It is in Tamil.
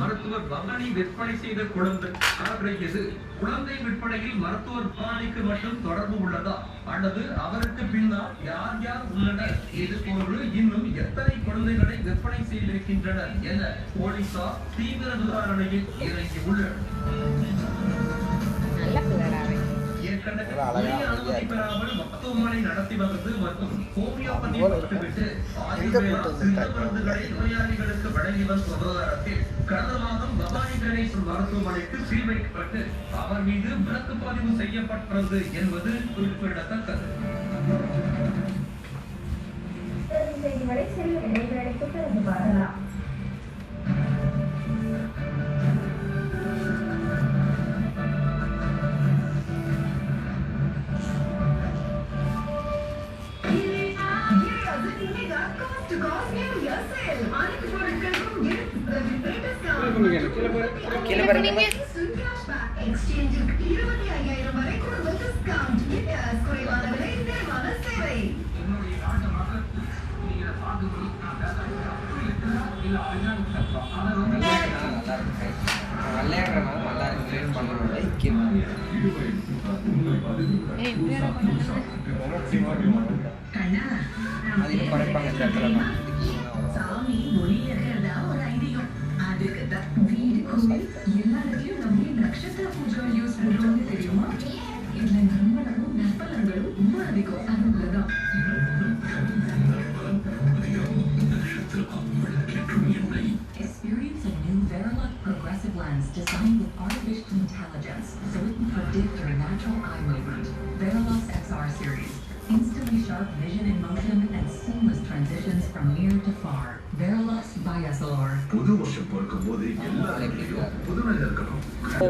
மருத்துவர் பவானி விற்பனை செய்த குழந்தை விற்பனையில் மருத்துவர் பவானிக்கு மட்டும் தொடர்பு உள்ளதா அல்லது அவருக்கு பின்னால் யார் யார் உள்ளனர் இது போன்று இன்னும் எத்தனை குழந்தைகளை விற்பனை செய்திருக்கின்றனர் என போலீசார் தீவிர விசாரணையில் இறங்கி உள்ளனர். மருத்துவமனை நடத்தி வந்தது மற்றும் ஹோமியோபதி விட்டு ஆயுர்வேதா சித்த மருந்துகளை நோயாளிகளுக்கு வழங்கி வந்த விவகாரத்தில் கடந்த மாதம் பவானி கணேசன் மருத்துவமனைக்கு சீல் வைக்கப்பட்டு அவர் மீது வழக்கு பதிவு செய்யப்பட்டது என்பது குறிப்பிடத்தக்கது. நட்சத்திர பூஜை யூஸ் பண்றோம்னு தெரியுமா? இதுல நன்மனமும் நற்பலன்களும் ரொம்ப அதிகம். அதுதான் experience a new Verilux progressive lens designed with artificial intelligence so it can predict your natural eye movement. Verilux XR series, instantly sharp vision in motion and seamless transitions from near to far. Verilux by SLR. புது வருஷம் பிறக்கும் போது எல்லாரும் புதுமையா இருக்கணும்.